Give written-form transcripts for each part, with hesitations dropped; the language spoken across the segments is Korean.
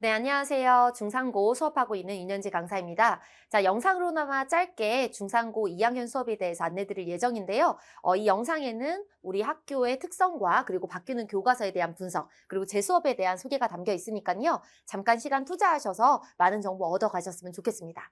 네, 안녕하세요. 중상고 수업하고 있는 윤현지 강사입니다. 자, 영상으로나마 짧게 중상고 2학년 수업에 대해서 안내드릴 예정인데요. 이 영상에는 우리 학교의 특성과 그리고 바뀌는 교과서에 대한 분석, 그리고 제 수업에 대한 소개가 담겨 있으니까요. 잠깐 시간 투자하셔서 많은 정보 얻어가셨으면 좋겠습니다.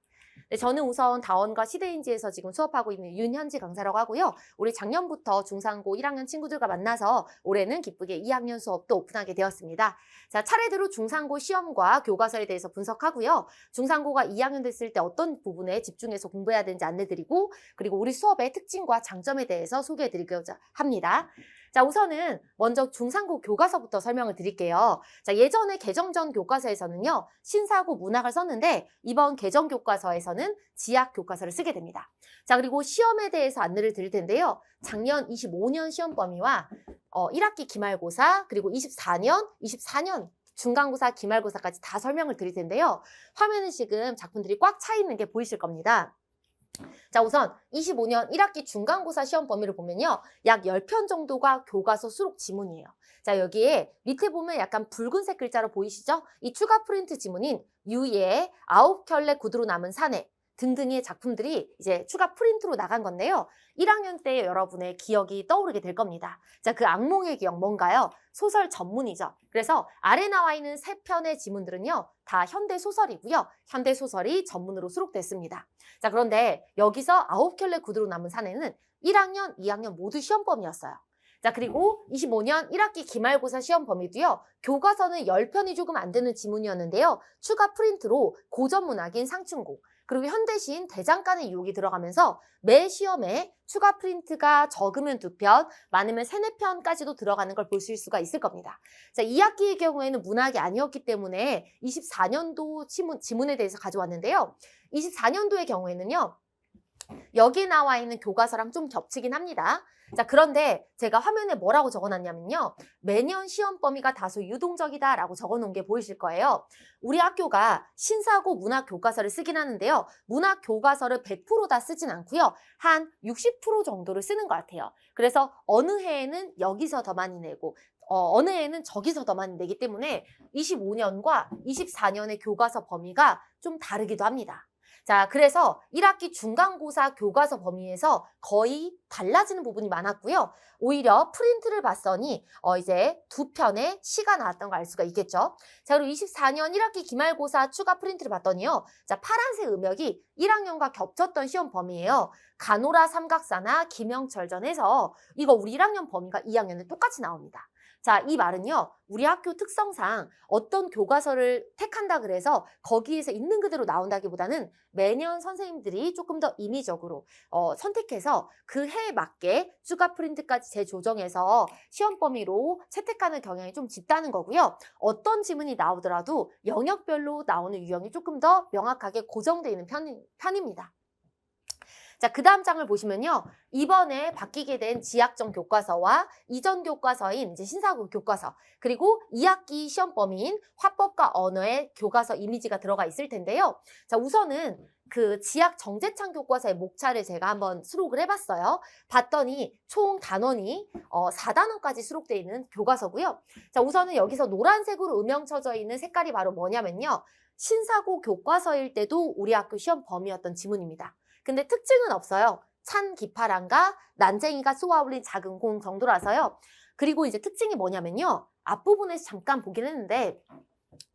네, 저는 우선 다원과 시대인지에서 지금 수업하고 있는 윤현지 강사라고 하고요. 우리 작년부터 중상고 1학년 친구들과 만나서 올해는 기쁘게 2학년 수업도 오픈하게 되었습니다. 자, 차례대로 중상고 시험과 교과서에 대해서 분석하고요. 중상고가 2학년 됐을 때 어떤 부분에 집중해서 공부해야 되는지 안내드리고, 그리고 우리 수업의 특징과 장점에 대해서 소개해드리고자 합니다. 자, 우선은 먼저 중상고 교과서부터 설명을 드릴게요. 자, 예전에 개정 전 교과서에서는요, 신사고 문학을 썼는데 이번 개정 교과서에서는 지학 교과서를 쓰게 됩니다. 자, 그리고 시험에 대해서 안내를 드릴 텐데요. 작년 25년 시험 범위와 1학기 기말고사, 그리고 24년 중간고사, 기말고사까지 다 설명을 드릴 텐데요. 화면에 지금 작품들이 꽉 차 있는 게 보이실 겁니다. 자, 우선 25년 1학기 중간고사 시험 범위를 보면요. 약 10편 정도가 교과서 수록 지문이에요. 자, 여기에 밑에 보면 약간 붉은색 글자로 보이시죠? 이 추가 프린트 지문인 유예, 9켤레 구두로 남은 사내 등등의 작품들이 이제 추가 프린트로 나간 건데요. 1학년 때 여러분의 기억이 떠오르게 될 겁니다. 자, 그 악몽의 기억 뭔가요? 소설 전문이죠. 그래서 아래 나와 있는 3편의 지문들은요. 다 현대소설이고요. 현대소설이 전문으로 수록됐습니다. 자, 그런데 여기서 9켤레 구두로 남은 사내는 1학년, 2학년 모두 시험 범위였어요. 자, 그리고 25년 1학기 기말고사 시험 범위도요. 교과서는 10편이 조금 안 되는 지문이었는데요. 추가 프린트로 고전문학인 상충고, 그리고 현대시인 대장간의 유혹이 들어가면서 매 시험에 추가 프린트가 적으면 2편, 많으면 3, 4편까지도 들어가는 걸 보실 수가 있을 겁니다. 자, 2학기의 경우에는 문학이 아니었기 때문에 24년도 지문에 대해서 가져왔는데요. 24년도의 경우에는요. 여기 나와 있는 교과서랑 좀 겹치긴 합니다. 자, 그런데 제가 화면에 뭐라고 적어놨냐면요. 매년 시험 범위가 다소 유동적이다라고 적어놓은 게 보이실 거예요. 우리 학교가 신사고 문학 교과서를 쓰긴 하는데요. 문학 교과서를 100%다 쓰진 않고요. 한 60% 정도를 쓰는 것 같아요. 그래서 어느 해에는 여기서 더 많이 내고 어느 해에는 저기서 더 많이 내기 때문에 25년과 24년의 교과서 범위가 좀 다르기도 합니다. 자, 그래서 1학기 중간고사 교과서 범위에서 거의 달라지는 부분이 많았고요. 오히려 프린트를 봤더니 이제 2편의 시가 나왔던 걸 알 수가 있겠죠. 자, 그리고 24년 1학기 기말고사 추가 프린트를 봤더니요. 자, 파란색 음역이 1학년과 겹쳤던 시험 범위예요. 가노라 삼각사나 김영철전에서 이거 우리 1학년 범위가 2학년에 똑같이 나옵니다. 자, 이 말은요. 우리 학교 특성상 어떤 교과서를 택한다 그래서 거기에서 있는 그대로 나온다기보다는 매년 선생님들이 조금 더 인위적으로 선택해서 그 해에 맞게 추가 프린트까지 재조정해서 시험 범위로 채택하는 경향이 좀 짙다는 거고요. 어떤 지문이 나오더라도 영역별로 나오는 유형이 조금 더 명확하게 고정되어 있는 편입니다. 자, 그 다음 장을 보시면요. 이번에 바뀌게 된 지학점 교과서와 이전 교과서인 이제 신사고 교과서, 그리고 2학기 시험 범위인 화법과 언어의 교과서 이미지가 들어가 있을 텐데요. 자, 우선은 그 지학 정재창 교과서의 목차를 제가 한번 수록을 해봤어요. 봤더니 총 단원이 4단원까지 수록되어 있는 교과서고요. 자, 우선은 여기서 노란색으로 음영쳐져 있는 색깔이 바로 뭐냐면요. 신사고 교과서일 때도 우리 학교 시험 범위였던 지문입니다. 근데 특징은 없어요. 찬 기파랑과 난쟁이가 쏘아 올린 작은 공 정도라서요. 그리고 이제 특징이 뭐냐면요. 앞부분에서 잠깐 보긴 했는데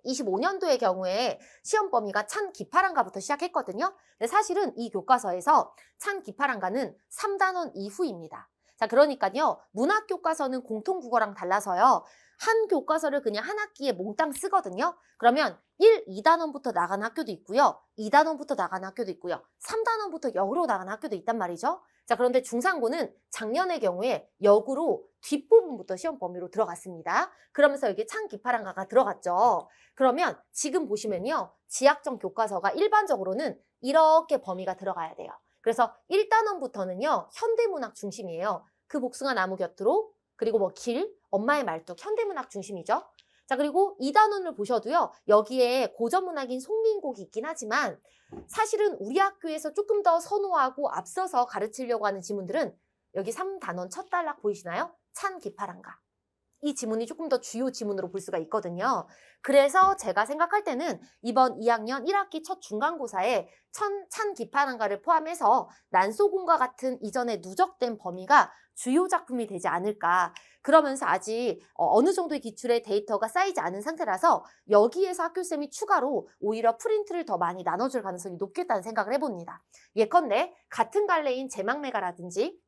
25년도의 경우에 시험 범위가 찬 기파랑가부터 시작했거든요. 근데 사실은 이 교과서에서 찬 기파랑가는 3단원 이후입니다. 자, 그러니까요. 문학 교과서는 공통 국어랑 달라서요. 한 교과서를 그냥 한 학기에 몽땅 쓰거든요. 그러면 1, 2단원부터 나가는 학교도 있고요. 2단원부터 나가는 학교도 있고요. 3단원부터 역으로 나가는 학교도 있단 말이죠. 자, 그런데 중상고는 작년의 경우에 역으로 뒷부분부터 시험 범위로 들어갔습니다. 그러면서 여기 찬 기파랑가가 들어갔죠. 그러면 지금 보시면요. 지학점 교과서가 일반적으로는 이렇게 범위가 들어가야 돼요. 그래서 1단원부터는요. 현대문학 중심이에요. 그 복숭아 나무 곁으로, 그리고 뭐 길, 엄마의 말뚝, 현대문학 중심이죠. 자, 그리고 2단원을 보셔도요. 여기에 고전문학인 송민곡이 있긴 하지만 사실은 우리 학교에서 조금 더 선호하고 앞서서 가르치려고 하는 지문들은 여기 3단원 첫 단락 보이시나요? 찬 기파랑가. 이 지문이 조금 더 주요 지문으로 볼 수가 있거든요. 그래서 제가 생각할 때는 이번 2학년 1학기 첫 중간고사에 찬기판한가를 포함해서 난소공과 같은 이전에 누적된 범위가 주요 작품이 되지 않을까. 그러면서 아직 어느 정도의 기출의 데이터가 쌓이지 않은 상태라서 여기에서 학교쌤이 추가로 오히려 프린트를 더 많이 나눠줄 가능성이 높겠다는 생각을 해봅니다. 예컨대 같은 갈래인 제망매가라든지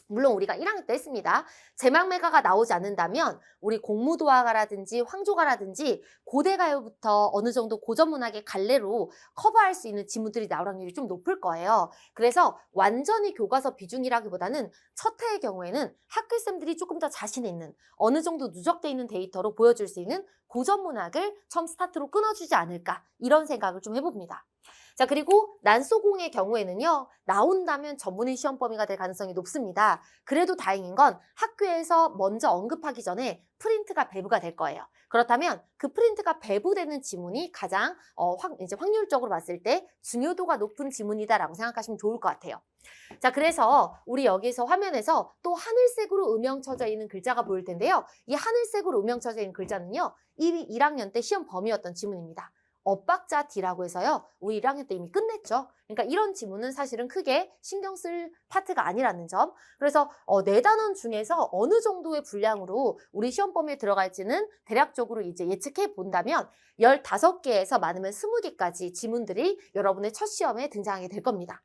물론 우리가 1학년 때 했습니다. 제망매가가 나오지 않는다면 우리 공무도화가라든지 황조가라든지 고대가요부터 어느 정도 고전문학의 갈래로 커버할 수 있는 지문들이 나올 확률이 좀 높을 거예요. 그래서 완전히 교과서 비중이라기보다는 첫 해의 경우에는 학교쌤들이 조금 더 자신 있는 어느 정도 누적돼 있는 데이터로 보여줄 수 있는 고전문학을 처음 스타트로 끊어주지 않을까 이런 생각을 좀 해봅니다. 자, 그리고 난소공의 경우에는요, 나온다면 전문의 시험 범위가 될 가능성이 높습니다. 그래도 다행인 건 학교에서 먼저 언급하기 전에 프린트가 배부가 될 거예요. 그렇다면 그 프린트가 배부되는 지문이 가장 이제 확률적으로 봤을 때 중요도가 높은 지문이다라고 생각하시면 좋을 것 같아요. 자, 그래서 우리 여기서 화면에서 또 하늘색으로 음영쳐져 있는 글자가 보일 텐데요. 이 하늘색으로 음영쳐져 있는 글자는요, 이미 1학년 때 시험 범위였던 지문입니다. 엇박자 D라고 해서요. 우리 1학년 때 이미 끝냈죠. 그러니까 이런 지문은 사실은 크게 신경 쓸 파트가 아니라는 점. 그래서 네 단원 중에서 어느 정도의 분량으로 우리 시험 범위에 들어갈지는 대략적으로 이제 예측해 본다면 15개에서 많으면 20개까지 지문들이 여러분의 첫 시험에 등장하게 될 겁니다.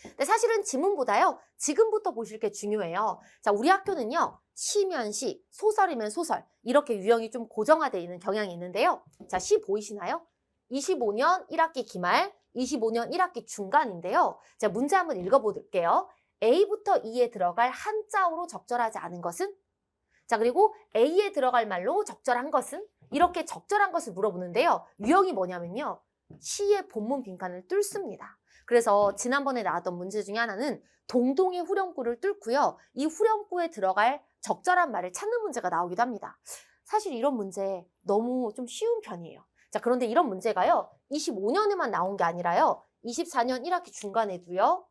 근데 사실은 지문보다요, 지금부터 보실 게 중요해요. 자, 우리 학교는요, 시면 시, 소설이면 소설, 이렇게 유형이 좀 고정화되어 있는 경향이 있는데요. 자, 시 보이시나요? 25년 1학기 기말, 25년 1학기 중간인데요. 자, 문제 한번 읽어볼게요. A부터 E에 들어갈 한자어로 적절하지 않은 것은? 자, 그리고 A에 들어갈 말로 적절한 것은? 이렇게 적절한 것을 물어보는데요. 유형이 뭐냐면요, 시의 본문 빈칸을 뚫습니다. 그래서 지난번에 나왔던 문제 중에 하나는 동동의 후렴구를 뚫고요. 이 후렴구에 들어갈 적절한 말을 찾는 문제가 나오기도 합니다. 사실 이런 문제 너무 좀 쉬운 편이에요. 자, 그런데 이런 문제가요. 25년에만 나온 게 아니라요. 24년 1학기 중간에도요.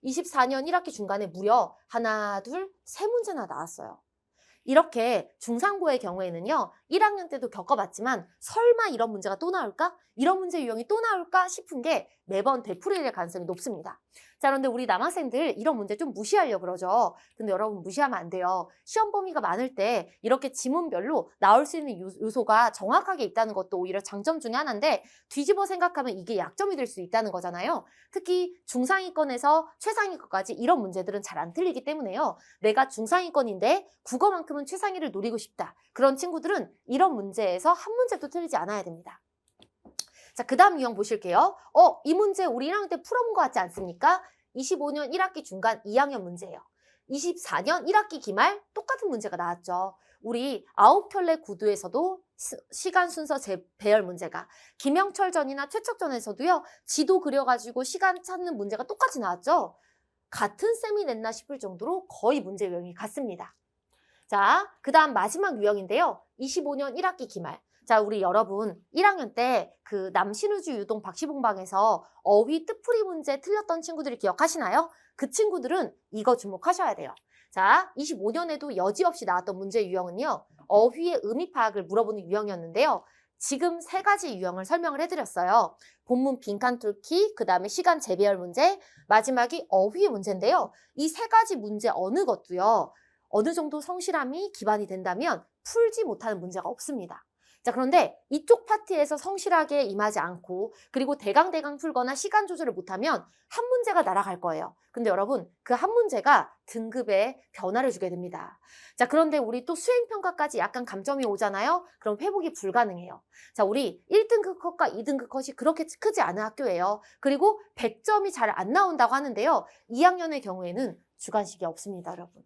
24년 1학기 중간에 무려 하나, 둘, 세 문제나 나왔어요. 이렇게 중상고의 경우에는요. 1학년 때도 겪어봤지만 설마 이런 문제가 또 나올까? 이런 문제 유형이 또 나올까 싶은 게 매번 되풀이될 가능성이 높습니다. 자, 그런데 우리 남학생들 이런 문제 좀 무시하려고 그러죠. 근데 여러분 무시하면 안 돼요. 시험 범위가 많을 때 이렇게 지문별로 나올 수 있는 요소가 정확하게 있다는 것도 오히려 장점 중에 하나인데 뒤집어 생각하면 이게 약점이 될 수 있다는 거잖아요. 특히 중상위권에서 최상위권까지 이런 문제들은 잘 안 틀리기 때문에요. 내가 중상위권인데 국어만큼은 최상위를 노리고 싶다. 그런 친구들은 이런 문제에서 한 문제도 틀리지 않아야 됩니다. 자, 그 다음 유형 보실게요. 이 문제 우리 1학년 때 풀어본 것 같지 않습니까? 25년 1학기 중간 2학년 문제예요. 24년 1학기 기말 똑같은 문제가 나왔죠. 우리 아홉켤레 구두에서도 시간 순서 배열 문제가, 김영철전이나 최척전에서도요. 지도 그려가지고 시간 찾는 문제가 똑같이 나왔죠. 같은 셈이 냈나 싶을 정도로 거의 문제 유형이 같습니다. 자, 그 다음 마지막 유형인데요. 25년 1학기 기말. 자, 우리 여러분 1학년 때 그 남신우주 유동 박시봉방에서 어휘 뜻풀이 문제 틀렸던 친구들이 기억하시나요? 그 친구들은 이거 주목하셔야 돼요. 자, 25년에도 여지없이 나왔던 문제 유형은요. 어휘의 의미 파악을 물어보는 유형이었는데요. 지금 세 가지 유형을 설명을 해드렸어요. 본문 빈칸 뚫기, 그 다음에 시간 재배열 문제, 마지막이 어휘의 문제인데요. 이 세 가지 문제 어느 것도요. 어느 정도 성실함이 기반이 된다면 풀지 못하는 문제가 없습니다. 자, 그런데 이쪽 파트에서 성실하게 임하지 않고 그리고 대강대강 풀거나 시간 조절을 못하면 한 문제가 날아갈 거예요. 근데 여러분 그 한 문제가 등급에 변화를 주게 됩니다. 자, 그런데 우리 또 수행평가까지 약간 감점이 오잖아요. 그럼 회복이 불가능해요. 자, 우리 1등급 컷과 2등급 컷이 그렇게 크지 않은 학교예요. 그리고 100점이 잘 안 나온다고 하는데요. 2학년의 경우에는 주관식이 없습니다, 여러분.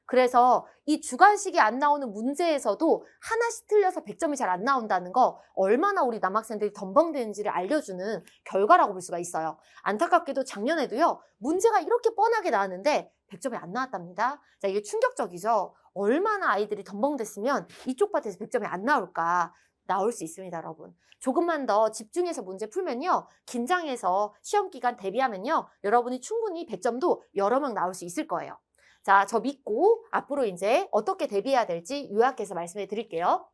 그래서 이 주관식이 안 나오는 문제에서도 하나씩 틀려서 100점이 잘 안 나온다는 거 얼마나 우리 남학생들이 덤벙대는지를 알려주는 결과라고 볼 수가 있어요. 안타깝게도 작년에도요. 문제가 이렇게 뻔하게 나왔는데 100점이 안 나왔답니다. 자, 이게 충격적이죠. 얼마나 아이들이 덤벙댔으면 이쪽 파트에서 100점이 안 나올까. 나올 수 있습니다, 여러분. 조금만 더 집중해서 문제 풀면요. 긴장해서 시험 기간 대비하면요. 여러분이 충분히 100점도 여러 명 나올 수 있을 거예요. 자, 저 믿고 앞으로 이제 어떻게 대비해야 될지 요약해서 말씀해 드릴게요.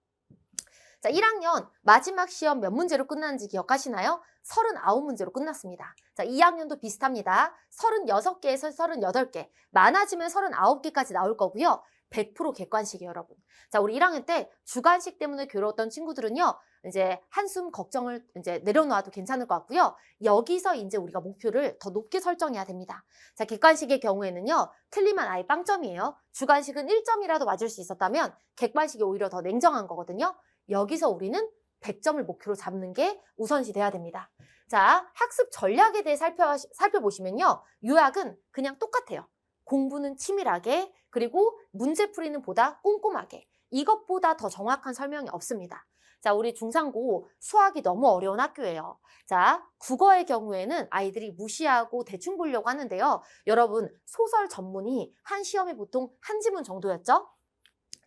자, 1학년 마지막 시험 몇 문제로 끝났는지 기억하시나요? 39문제로 끝났습니다. 자, 2학년도 비슷합니다. 36개에서 38개, 많아지면 39개까지 나올 거고요. 100% 객관식이에요, 여러분. 자, 우리 1학년 때 주관식 때문에 괴로웠던 친구들은요, 이제 한숨 걱정을 이제 내려놓아도 괜찮을 것 같고요. 여기서 이제 우리가 목표를 더 높게 설정해야 됩니다. 자, 객관식의 경우에는요, 틀리면 아예 빵점이에요. 주관식은 1점이라도 맞을 수 있었다면 객관식이 오히려 더 냉정한 거거든요. 여기서 우리는 100점을 목표로 잡는 게 우선시 돼야 됩니다. 자, 학습 전략에 대해 살펴보시면요. 요약은 그냥 똑같아요. 공부는 치밀하게, 그리고 문제풀이는 보다 꼼꼼하게. 이것보다 더 정확한 설명이 없습니다. 자, 우리 중상고 수학이 너무 어려운 학교예요. 자, 국어의 경우에는 아이들이 무시하고 대충 보려고 하는데요. 여러분, 소설 전문이 한 시험에 보통 한 지문 정도였죠?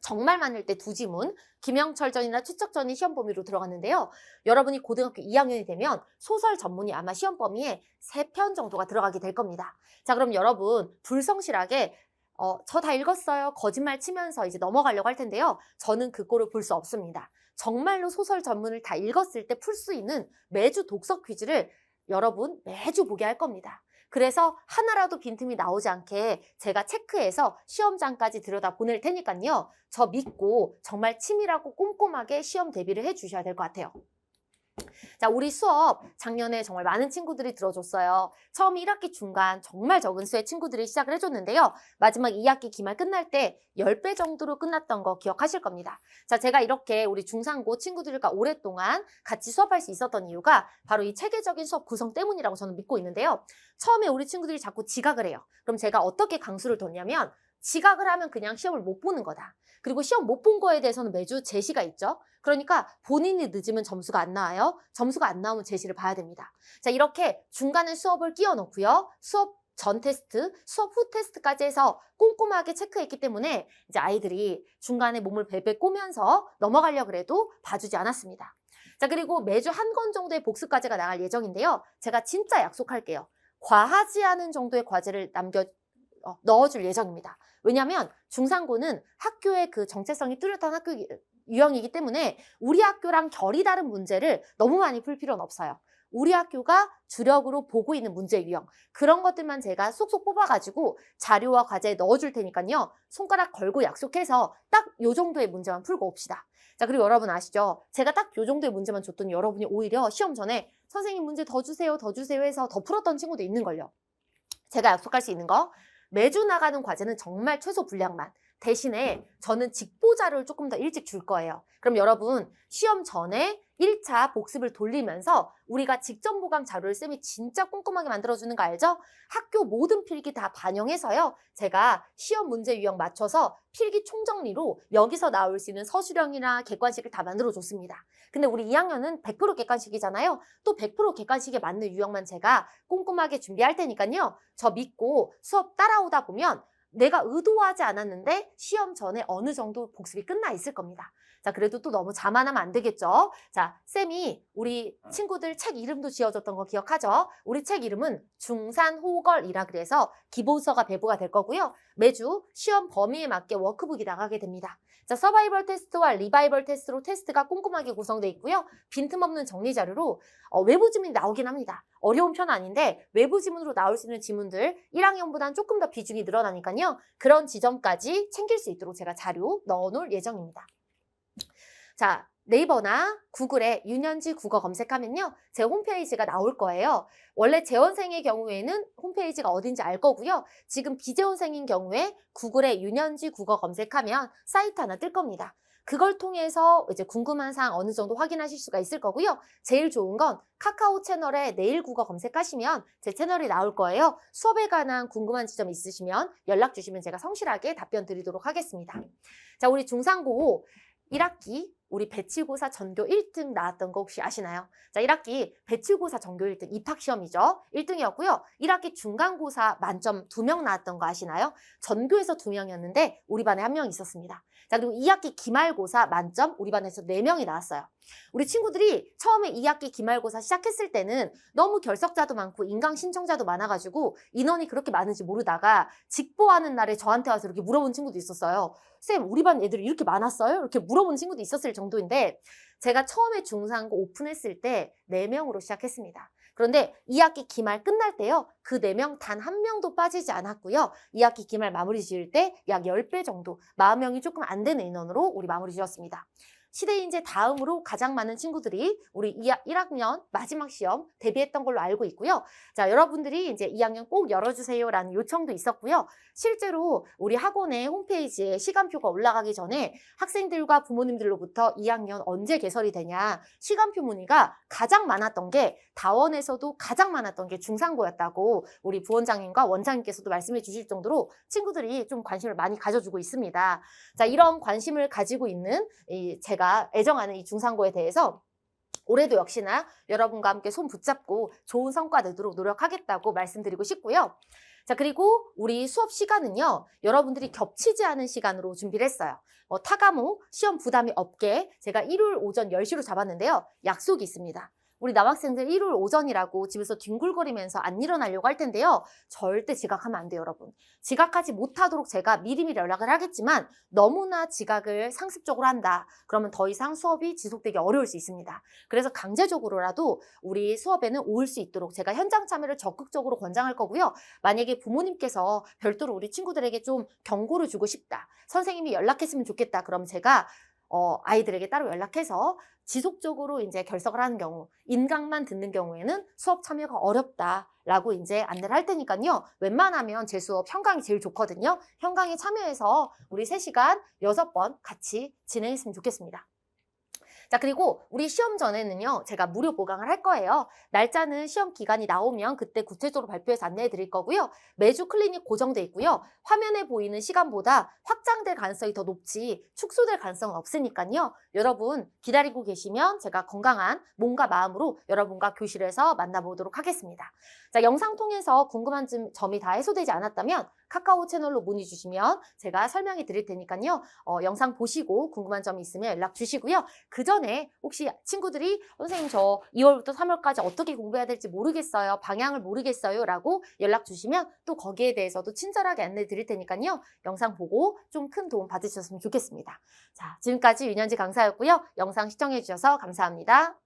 정말 많을 때 2지문, 김영철전이나 최척전이 시험 범위로 들어갔는데요. 여러분이 고등학교 2학년이 되면 소설 전문이 아마 시험 범위에 3편 정도가 들어가게 될 겁니다. 자, 그럼 여러분 불성실하게 저 다 읽었어요. 거짓말 치면서 이제 넘어가려고 할 텐데요. 저는 그 꼴을 볼 수 없습니다. 정말로 소설 전문을 다 읽었을 때 풀 수 있는 매주 독서 퀴즈를 여러분 매주 보게 할 겁니다. 그래서 하나라도 빈틈이 나오지 않게 제가 체크해서 시험장까지 들여다 보낼 테니까요. 저 믿고 정말 치밀하고 꼼꼼하게 시험 대비를 해 주셔야 될 것 같아요. 자, 우리 수업 작년에 정말 많은 친구들이 들어줬어요. 처음 1학기 중간 정말 적은 수의 친구들이 시작을 해줬는데요. 마지막 2학기 기말 끝날 때 10배 정도로 끝났던 거 기억하실 겁니다. 자, 제가 이렇게 우리 중상고 친구들과 오랫동안 같이 수업할 수 있었던 이유가 바로 이 체계적인 수업 구성 때문이라고 저는 믿고 있는데요. 처음에 우리 친구들이 자꾸 지각을 해요. 그럼 제가 어떻게 강수를 뒀냐면 지각을 하면 그냥 시험을 못 보는 거다. 그리고 시험 못 본 거에 대해서는 매주 제시가 있죠. 그러니까 본인이 늦으면 점수가 안 나와요. 점수가 안 나오면 제시를 봐야 됩니다. 자, 이렇게 중간에 수업을 끼워 넣고요. 수업 전 테스트, 수업 후 테스트까지 해서 꼼꼼하게 체크했기 때문에 이제 아이들이 중간에 몸을 베베 꼬면서 넘어가려고 해도 봐주지 않았습니다. 자, 그리고 매주 한 권 정도의 복습 과제가 나갈 예정인데요. 제가 진짜 약속할게요. 과하지 않은 정도의 과제를 넣어줄 예정입니다. 왜냐하면 중상고는 학교의 그 정체성이 뚜렷한 학교 유형이기 때문에 우리 학교랑 결이 다른 문제를 너무 많이 풀 필요는 없어요. 우리 학교가 주력으로 보고 있는 문제 유형, 그런 것들만 제가 쏙쏙 뽑아가지고 자료와 과제에 넣어줄 테니까요. 손가락 걸고 약속해서 딱 요 정도의 문제만 풀고 옵시다. 자, 그리고 여러분 아시죠? 제가 딱 요 정도의 문제만 줬더니 여러분이 오히려 시험 전에 선생님 문제 더 주세요 해서 더 풀었던 친구도 있는걸요. 제가 약속할 수 있는 거, 매주 나가는 과제는 정말 최소 분량만. 대신에 저는 직보자료를 조금 더 일찍 줄 거예요. 그럼 여러분 시험 전에 1차 복습을 돌리면서 우리가 직접 보강 자료를 쌤이 진짜 꼼꼼하게 만들어주는 거 알죠? 학교 모든 필기 다 반영해서요. 제가 시험 문제 유형 맞춰서 필기 총정리로 여기서 나올 수 있는 서술형이나 객관식을 다 만들어줬습니다. 근데 우리 2학년은 100% 객관식이잖아요. 또 100% 객관식에 맞는 유형만 제가 꼼꼼하게 준비할 테니까요. 저 믿고 수업 따라오다 보면 내가 의도하지 않았는데 시험 전에 어느 정도 복습이 끝나 있을 겁니다. 자, 그래도 또 너무 자만하면 안 되겠죠. 자, 쌤이 우리 친구들 책 이름도 지어줬던 거 기억하죠? 우리 책 이름은 중산호걸이라 그래서 기본서가 배부가 될 거고요. 매주 시험 범위에 맞게 워크북이 나가게 됩니다. 자, 서바이벌 테스트와 리바이벌 테스트로 테스트가 꼼꼼하게 구성되어 있고요. 빈틈없는 정리 자료로 외부 지문이 나오긴 합니다. 어려운 편은 아닌데 외부 지문으로 나올 수 있는 지문들 1학년보다는 조금 더 비중이 늘어나니까요. 그런 지점까지 챙길 수 있도록 제가 자료 넣어놓을 예정입니다. 자, 네이버나 구글에 윤현지 국어 검색하면요. 제 홈페이지가 나올 거예요. 원래 재원생의 경우에는 홈페이지가 어딘지 알 거고요. 지금 비재원생인 경우에 구글에 윤현지 국어 검색하면 사이트 하나 뜰 겁니다. 그걸 통해서 이제 궁금한 사항 어느 정도 확인하실 수가 있을 거고요. 제일 좋은 건 카카오 채널에 내일 국어 검색하시면 제 채널이 나올 거예요. 수업에 관한 궁금한 지점 있으시면 연락 주시면 제가 성실하게 답변 드리도록 하겠습니다. 자, 우리 중상고 1학기 우리 배치고사 전교 1등 나왔던 거 혹시 아시나요? 자, 1학기 배치고사 전교 1등 입학시험이죠. 1등이었고요. 1학기 중간고사 만점 2명 나왔던 거 아시나요? 전교에서 2명이었는데 우리 반에 1명 있었습니다. 자, 그리고 2학기 기말고사 만점 우리 반에서 4명이 나왔어요. 우리 친구들이 처음에 2학기 기말고사 시작했을 때는 너무 결석자도 많고 인강 신청자도 많아가지고 인원이 그렇게 많은지 모르다가 직보하는 날에 저한테 와서 이렇게 물어본 친구도 있었어요. 쌤, 우리 반 애들이 이렇게 많았어요? 이렇게 물어본 친구도 있었을 정도인데 제가 처음에 중상고 오픈했을 때 4명으로 시작했습니다. 그런데 2학기 기말 끝날 때요. 그 4명 단 1명도 빠지지 않았고요. 2학기 기말 마무리 지을 때 약 10배 정도, 40명이 조금 안 되는 인원으로 우리 마무리 지었습니다. 시대인재 다음으로 가장 많은 친구들이 우리 1학년 마지막 시험 대비했던 걸로 알고 있고요. 자, 여러분들이 이제 2학년 꼭 열어주세요라는 요청도 있었고요. 실제로 우리 학원의 홈페이지에 시간표가 올라가기 전에 학생들과 부모님들로부터 2학년 언제 개설이 되냐 시간표 문의가 가장 많았던 게 다원에서도 가장 많았던 게 중상고였다고 우리 부원장님과 원장님께서도 말씀해 주실 정도로 친구들이 좀 관심을 많이 가져주고 있습니다. 자, 이런 관심을 가지고 있는 제가 애정하는 이 중상고에 대해서 올해도 역시나 여러분과 함께 손 붙잡고 좋은 성과 내도록 노력하겠다고 말씀드리고 싶고요. 자, 그리고 우리 수업 시간은요. 여러분들이 겹치지 않은 시간으로 준비를 했어요. 타과목 시험 부담이 없게 제가 일요일 오전 10시로 잡았는데요. 약속이 있습니다. 우리 남학생들 일요일 오전이라고 집에서 뒹굴거리면서 안 일어나려고 할 텐데요. 절대 지각하면 안 돼요, 여러분. 지각하지 못하도록 제가 미리미리 연락을 하겠지만 너무나 지각을 상습적으로 한다. 그러면 더 이상 수업이 지속되기 어려울 수 있습니다. 그래서 강제적으로라도 우리 수업에는 올 수 있도록 제가 현장 참여를 적극적으로 권장할 거고요. 만약에 부모님께서 별도로 우리 친구들에게 좀 경고를 주고 싶다. 선생님이 연락했으면 좋겠다. 그럼 제가 아이들에게 따로 연락해서 지속적으로 이제 결석을 하는 경우, 인강만 듣는 경우에는 수업 참여가 어렵다라고 이제 안내를 할 테니까요. 웬만하면 제 수업 현강이 제일 좋거든요. 현강에 참여해서 우리 3시간 6번 같이 진행했으면 좋겠습니다. 자, 그리고 우리 시험 전에는요, 제가 무료 보강을 할 거예요. 날짜는 시험 기간이 나오면 그때 구체적으로 발표해서 안내해 드릴 거고요. 매주 클리닉 고정돼 있고요. 화면에 보이는 시간보다 확장될 가능성이 더 높지 축소될 가능성은 없으니까요. 여러분 기다리고 계시면 제가 건강한 몸과 마음으로 여러분과 교실에서 만나보도록 하겠습니다. 자, 영상 통해서 궁금한 점이 다 해소되지 않았다면 카카오 채널로 문의 주시면 제가 설명해 드릴 테니까요. 영상 보시고 궁금한 점이 있으면 연락 주시고요. 그 전에 혹시 친구들이 선생님 저 2월부터 3월까지 어떻게 공부해야 될지 모르겠어요. 방향을 모르겠어요. 라고 연락 주시면 또 거기에 대해서도 친절하게 안내 드릴 테니까요. 영상 보고 좀 큰 도움 받으셨으면 좋겠습니다. 자, 지금까지 윤현지 강사였고요. 영상 시청해 주셔서 감사합니다.